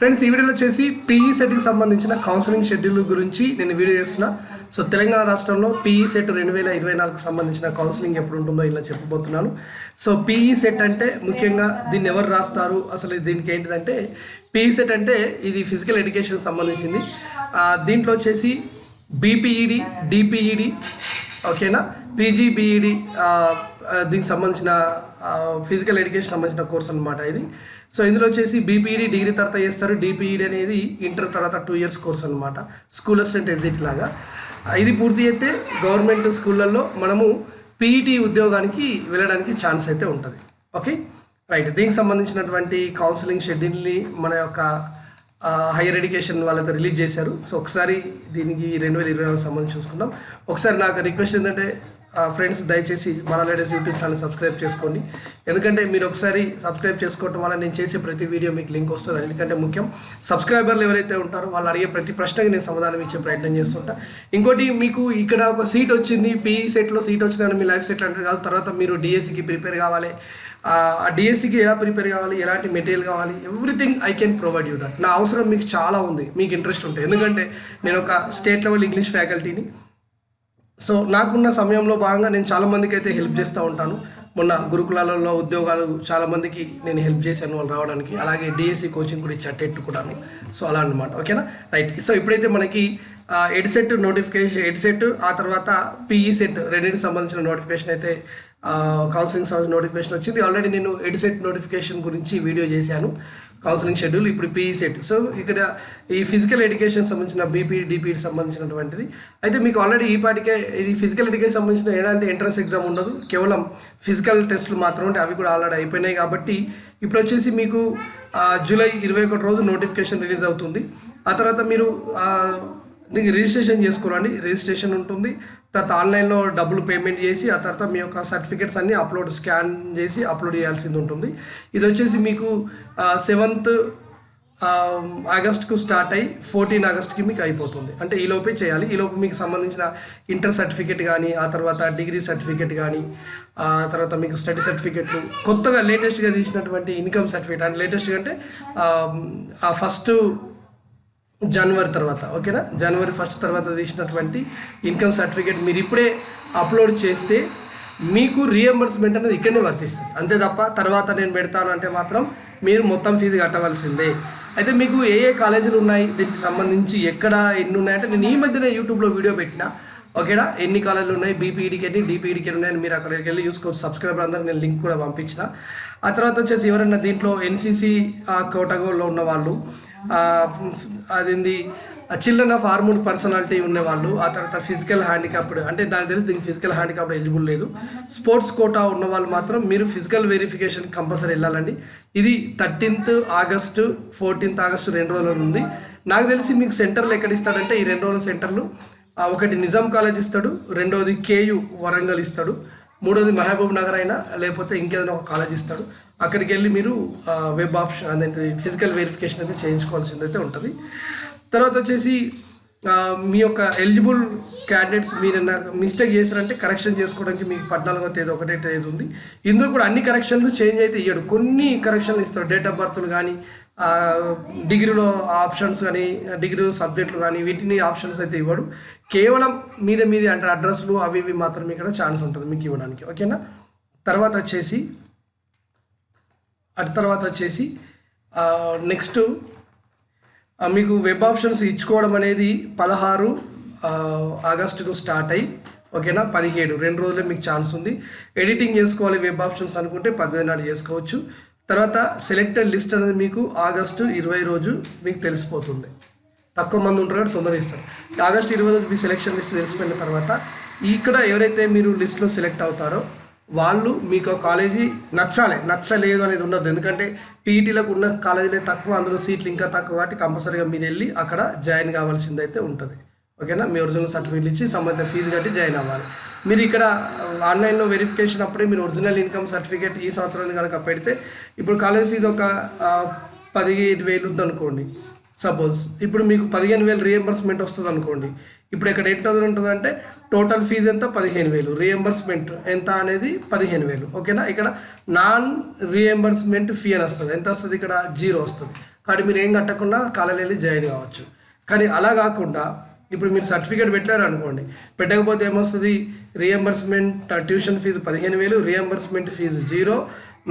Friends ఈ వీడియోలో వచ్చేసి పీఈ సెట్కి సంబంధించిన కౌన్సిలింగ్ షెడ్యూల్ గురించి నేను వీడియో చేస్తున్నా. సో తెలంగాణ రాష్ట్రంలో పీఈ సెట్ 2024కి సంబంధించిన కౌన్సిలింగ్ ఎప్పుడు ఉంటుందో ఇలా చెప్పబోతున్నాను. సో పీఈ సెట్ అంటే ముఖ్యంగా దీన్ని ఎవరు రాస్తారు, అసలు దీనికి ఏంటిదంటే పీఈ సెట్ అంటే ఇది ఫిజికల్ ఎడ్యుకేషన్ సంబంధించింది. దీంట్లో వచ్చేసి బీపీఈడి, డిపిఈడి, ఓకేనా, పీజీబీఈడి దీనికి సంబంధించిన ఫిజికల్ ఎడ్యుకేషన్ సంబంధించిన కోర్స్ అనమాట ఇది. సో ఇందులో వచ్చేసి బీపీఈడి డిగ్రీ తర్వాత చేస్తారు, డిపిఈడి అనేది ఇంటర్ తర్వాత 2 years కోర్స్ అనమాట, స్కూల్ అసిస్టెంట్ ఎగ్జిట్ లాగా. ఇది పూర్తి అయితే గవర్నమెంట్ స్కూళ్ళల్లో మనము పీఈటీ ఉద్యోగానికి వెళ్ళడానికి ఛాన్స్ అయితే ఉంటుంది. Okay right. దీనికి సంబంధించినటువంటి కౌన్సిలింగ్ షెడ్యూల్ని మన యొక్క హైయర్ ఎడ్యుకేషన్ వాళ్ళతో రిలీజ్ చేశారు. సో ఒకసారి దీనికి 2024 సంబంధించి చూసుకుందాం. ఒకసారి నాకు రిక్వెస్ట్ ఏంటంటే ఫ్రెండ్స్ దయచేసి మన లేటెస్ట్ యూట్యూబ్ ఛానల్ సబ్స్క్రైబ్ చేసుకోండి. ఎందుకంటే మీరు ఒకసారి సబ్స్క్రైబ్ చేసుకోవటం వల్ల నేను చేసే ప్రతి వీడియో మీకు లింక్ వస్తుంది. ఎందుకంటే ముఖ్యం సబ్స్క్రైబర్లు ఎవరైతే ఉంటారో వాళ్ళు అడిగే ప్రతి ప్రశ్నకి నేను సమాధానం ఇచ్చే ప్రయత్నం చేస్తుంటా. ఇంకోటి, మీకు ఇక్కడ ఒక సీట్ వచ్చింది, పీఈ సెట్లో సీట్ వచ్చిందని మీ లైఫ్ సెట్ అంటే కాదు. తర్వాత మీరు డిఎస్సికి ప్రిపేర్ కావాలి. ఆ డిఎస్సికి ఎలా ప్రిపేర్ కావాలి, ఎలాంటి మెటీరియల్ కావాలి, everything I can provide you that. నా అవసరం మీకు చాలా ఉంది, మీకు ఇంట్రెస్ట్ ఉంటుంది. ఎందుకంటే నేను ఒక స్టేట్ లెవెల్ ఇంగ్లీష్ ఫ్యాకల్టీని. సో నాకున్న సమయంలో భాగంగా నేను చాలామందికి అయితే హెల్ప్ చేస్తూ ఉంటాను. మొన్న గురుకులాలలో ఉద్యోగాలు చాలామందికి నేను హెల్ప్ చేశాను వాళ్ళు రావడానికి. అలాగే డిఎస్సి కోచింగ్ కూడా ఇచ్చా, టెట్ కూడాను. సో అలా అనమాట. ఓకేనా రైట్. సో ఇప్పుడైతే మనకి ఎడ్సెట్ నోటిఫికేషన్, ఎడ్సెట్ ఆ తర్వాత పీఈ సెట్ రెండింటికి సంబంధించిన నోటిఫికేషన్ అయితే కౌన్సిలింగ్ సంబంధించిన నోటిఫికేషన్ వచ్చింది. ఆల్రెడీ నేను ఎడ్సెట్ నోటిఫికేషన్ గురించి వీడియో చేశాను, కౌన్సిలింగ్ షెడ్యూల్. ఇప్పుడు పీఈ సెట్. సో ఇక్కడ ఈ ఫిజికల్ ఎడ్యుకేషన్ సంబంధించిన బీపీఈడి, డిపిఈడి సంబంధించినటువంటిది అయితే మీకు ఆల్రెడీ ఈ పాటికే ఇది ఫిజికల్ ఎడ్యుకేషన్ సంబంధించిన ఎలాంటి ఎంట్రన్స్ ఎగ్జామ్ ఉండదు, కేవలం ఫిజికల్ టెస్టులు మాత్రం ఉంటాయి. అవి కూడా ఆల్రెడీ అయిపోయినాయి. కాబట్టి ఇప్పుడు వచ్చేసి మీకు జూలై 21 రోజు నోటిఫికేషన్ రిలీజ్ అవుతుంది. ఆ తర్వాత మీరు దీనికి రిజిస్ట్రేషన్ చేసుకోరండి. రిజిస్ట్రేషన్ ఉంటుంది. తర్వాత ఆన్లైన్లో డబ్బులు పేమెంట్ చేసి ఆ తర్వాత మీ యొక్క సర్టిఫికేట్స్ అన్నీ స్కాన్ చేసి అప్లోడ్ చేయాల్సింది ఉంటుంది. ఇది వచ్చేసి మీకు 7th ఆగస్ట్కు స్టార్ట్ అయ్యి 14 ఆగస్ట్కి మీకు అయిపోతుంది. అంటే ఈ లోపే చేయాలి. ఈ లోపు మీకు సంబంధించిన ఇంటర్ సర్టిఫికేట్ కానీ, ఆ తర్వాత డిగ్రీ సర్టిఫికేట్ కానీ, ఆ తర్వాత మీకు స్టడీ సర్టిఫికేట్లు, కొత్తగా లేటెస్ట్గా తీసినటువంటి ఇన్కమ్ సర్టిఫికేట్. అంటే లేటెస్ట్గా అంటే ఆ 1st జనవరి తర్వాత, ఓకేనా, జనవరి 1st తర్వాత తీసినటువంటి ఇన్కమ్ సర్టిఫికేట్ మీరు ఇప్పుడే అప్లోడ్ చేస్తే మీకు రియంబర్స్మెంట్ అనేది ఇక్కడనే వర్తిస్తుంది. అంతే తప్ప తర్వాత నేను పెడతాను అంటే మాత్రం మీరు మొత్తం ఫీజు కట్టవలసిందే. అయితే మీకు ఏ ఏ కాలేజీలు ఉన్నాయి, దీనికి సంబంధించి ఎక్కడ ఎన్ని ఉన్నాయంటే నేను ఈ మధ్యనే యూట్యూబ్లో వీడియో పెట్టిన. ఓకేనా, ఎన్ని కాలేజీలు ఉన్నాయి, బీపీఈడికి ఎన్ని, డిపిఈడికి ఎన్ని ఉన్నాయని మీరు అక్కడికి వెళ్ళి చూసుకోవచ్చు. సబ్స్క్రైబర్ అందరూ నేను లింక్ కూడా పంపించిన. ఆ తర్వాత వచ్చేసి ఎవరైనా దీంట్లో ఎన్సీసీ కోటగోలో ఉన్న వాళ్ళు, అదేంది చిల్డ్రన్ ఆఫ్ ఆర్మ్డ్ పర్సనాలిటీ ఉన్నవాళ్ళు, ఆ తర్వాత ఫిజికల్ హ్యాండిక్యాప్డ్, అంటే నాకు తెలిసి దీనికి ఫిజికల్ హ్యాండిక్యాప్డ్ ఎలిజిబుల్ లేదు. స్పోర్ట్స్ కోటా ఉన్న వాళ్ళు మాత్రం మీరు ఫిజికల్ వెరిఫికేషన్ కంపల్సరీ వెళ్ళాలండి. ఇది 13th ఆగస్టు 14th ఆగస్టు 2 రోజులు ఉంది. నాకు తెలిసి మీకు సెంటర్లు ఎక్కడ ఇస్తాడంటే ఈ 2 రోజుల సెంటర్లు ఒకటి నిజాం కాలేజ్ ఇస్తాడు, రెండవది కేయు వరంగల్ ఇస్తాడు, మూడోది మహబూబ్ నగర్ అయినా లేకపోతే ఇంకేదైనా ఒక కాలేజ్ ఇస్తాడు. అక్కడికి వెళ్ళి మీరు వెబ్ ఆప్షన్ అదేంటి ఫిజికల్ వెరిఫికేషన్ అయితే చేయించుకోవాల్సింది అయితే ఉంటుంది. తర్వాత వచ్చేసి మీ యొక్క ఎలిజిబుల్ క్యాండిడేట్స్ మీరు మిస్టేక్ చేశారంటే కరెక్షన్ చేసుకోవడానికి మీకు 14వ తేదీ ఒకటే తేదీ ఉంది. ఇందులో కూడా అన్ని కరెక్షన్లు చేంజ్ అయితే ఇయ్యడు, కొన్ని కరెక్షన్లు ఇస్తాడు. డేట్ ఆఫ్ బర్త్లు కానీ, డిగ్రీలో ఆప్షన్స్ కానీ, డిగ్రీ సబ్జెక్టులు కానీ, వీటిని ఆప్షన్స్ అయితే ఇవ్వడు. కేవలం మీదే అంటే అడ్రస్లు అవి ఇవి మాత్రం ఇక్కడ ఛాన్స్ ఉంటుంది మీకు ఇవ్వడానికి. ఓకేనా. తర్వాత వచ్చేసి నెక్స్ట్ మీకు వెబ్ ఆప్షన్స్ ఇచ్చుకోవడం అనేది 16 ఆగస్టుకు స్టార్ట్ అయ్యి, ఓకేనా, 17 2 రోజులే మీకు ఛాన్స్ ఉంది. ఎడిటింగ్ చేసుకోవాలి వెబ్ ఆప్షన్స్ అనుకుంటే 18 నాడు చేసుకోవచ్చు. తర్వాత సెలెక్టెడ్ లిస్ట్ అనేది మీకు ఆగస్టు 20 రోజు మీకు తెలిసిపోతుంది. తక్కువ మంది ఉంటారు కాబట్టి తొందరగా ఇస్తారు. ఆగస్టు 20 రోజు మీ సెలెక్షన్ లిస్ట్ తెలిసిపోయిన తర్వాత ఇక్కడ ఎవరైతే మీరు లిస్ట్లో సెలెక్ట్ అవుతారో వాళ్ళు మీకు కాలేజీ నచ్చలేదు అనేది ఉండదు. ఎందుకంటే పీఈటీలకు ఉన్న కాలేజీలే తక్కువ, అందులో సీట్లు ఇంకా తక్కువ. కాబట్టి కంపల్సరీగా మీరు వెళ్ళి అక్కడ జాయిన్ కావాల్సింది అయితే ఉంటుంది. ఓకేనా, మీ ఒరిజినల్ సర్టిఫికేట్ ఇచ్చి సంబంధిత ఫీజు కట్టి జాయిన్ అవ్వాలి. మీరు ఇక్కడ ఆన్లైన్లో వెరిఫికేషన్ అప్పుడే మీరు ఒరిజినల్ ఇన్కమ్ సర్టిఫికేట్ ఈ సంవత్సరం కనుక పెడితే, ఇప్పుడు కాలేజ్ ఫీజు ఒక 15,000 ఉందనుకోండి సపోజ్, ఇప్పుడు మీకు 15,000 రియంబర్స్మెంట్ వస్తుంది అనుకోండి. ఇప్పుడు ఇక్కడ ఎంత ఉంటుందంటే టోటల్ ఫీజు ఎంత 15,000, రియంబర్స్మెంట్ ఎంత అనేది 15,000. ఓకేనా, ఇక్కడ నాన్ రియంబర్స్మెంట్ ఫీ అని వస్తుంది. ఎంత వస్తుంది ఇక్కడ 0 వస్తుంది. కాబట్టి మీరు ఏం కట్టకుండా కాలేజీలో వెళ్ళి జాయిన్ కావచ్చు. కానీ అలా కాకుండా ఇప్పుడు మీరు సర్టిఫికేట్ పెట్టారు అనుకోండి, పెట్టకపోతే ఏమొస్తుంది, reimbursement tuition fee 15,000, reimbursement fee 0,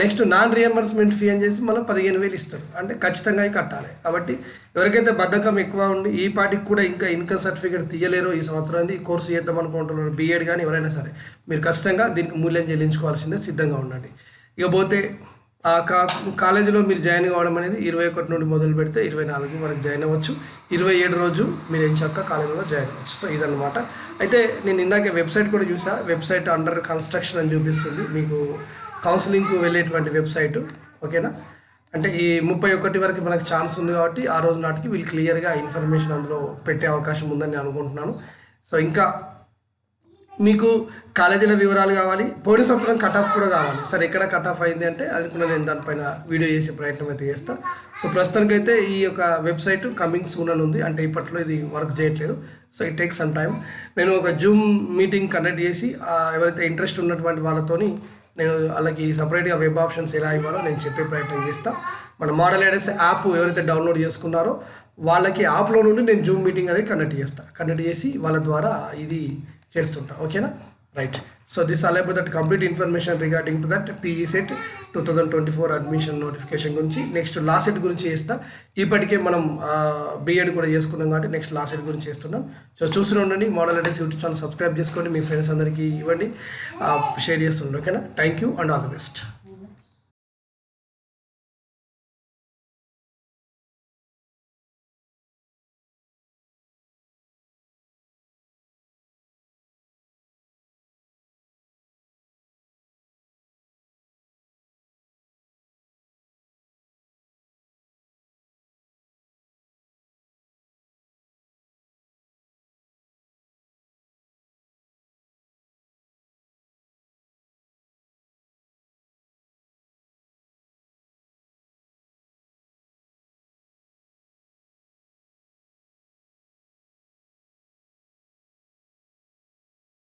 next non reimbursement fee అని చేసి మళ్ళీ 15,000 ఇస్తారు. అంటే ఖచ్చితంగా అవి కట్టాలి. కాబట్టి ఎవరికైతే బద్ధకం ఎక్కువ ఉండి ఈ పాటికి కూడా ఇంకా ఇన్కమ్ సర్టిఫికేట్ తీయలేరో, ఈ సంవత్సరం ఈ కోర్సు చేద్దాం అనుకుంటున్నారు, బీఎడ్ కానీ ఎవరైనా సరే, మీరు ఖచ్చితంగా దీనికి మూల్యం చెల్లించుకోవాల్సిందే, సిద్ధంగా ఉండండి. ఇకపోతే ఆ కాలేజీలో మీరు జాయిన్ కావడం అనేది 21 నుండి మొదలు పెడితే 24 వరకు జాయిన్ అవ్వచ్చు. 27 రోజు మీరు ఏం చక్క కాలేజీలో జాయిన్ అవ్వచ్చు. సో ఇదన్నమాట. అయితే నేను ఇందాక వెబ్సైట్ కూడా చూసా, వెబ్సైట్ అండర్ కన్స్ట్రక్షన్ అని చూపిస్తుంది మీకు, కౌన్సిలింగ్కు వెళ్ళేటువంటి వెబ్సైటు. ఓకేనా, అంటే ఈ 31 వరకు మనకు ఛాన్స్ ఉంది కాబట్టి ఆ రోజు నాటికి వీళ్ళు క్లియర్గా ఇన్ఫర్మేషన్ అందులో పెట్టే అవకాశం ఉందని నేను అనుకుంటున్నాను. సో ఇంకా మీకు కాలేజీల వివరాలు కావాలి, పోయిన సంవత్సరం కట్ ఆఫ్ కూడా కావాలి. సరే ఎక్కడ కట్ ఆఫ్ అయింది అంటే అది కూడా నేను దానిపైన వీడియో చేసే ప్రయత్నం అయితే చేస్తాను. సో ప్రస్తుతానికైతే ఈ యొక్క వెబ్సైట్ కమింగ్ సూన్ అని ఉంది, అంటే ఇప్పట్లో ఇది వర్క్ చేయట్లేదు. So it takes some time. నేను ఒక జూమ్ మీటింగ్ కండక్ట్ చేసి ఎవరైతే ఇంట్రెస్ట్ ఉన్నటువంటి వాళ్ళతోని నేను వాళ్ళకి సపరేట్గా వెబ్ ఆప్షన్స్ ఎలా ఇవ్వాలో నేను చెప్పే ప్రయత్నం చేస్తాను. మన మోడల్ ఐడెస్ యాప్ ఎవరైతే డౌన్లోడ్ చేసుకున్నారో వాళ్ళకి యాప్లో నుండి నేను జూమ్ మీటింగ్ అనేది కండక్ట్ చేసి వాళ్ళ ద్వారా ఇది చేస్తుంటా. ఓకేనా, right. So this all about that complete information regarding to that PE set 2024 admission notification గురించి. నెక్స్ట్ లా సెట్ గురించి చేస్తా. ఇప్పటికే మనం బీఎడ్ కూడా చేసుకున్నాం కాబట్టి నెక్స్ట్ లా సెట్ గురించి చేస్తున్నాం. సో చూస్తూనే ఉండండి. మోడల్ ఐడెస్ యూట్యూబ్ ఛానల్ సబ్స్క్రైబ్ చేసుకోండి, మీ ఫ్రెండ్స్ అందరికీ ఇవ్వండి, షేర్ చేస్తుండండి. ఓకేనా, thank you and all the best.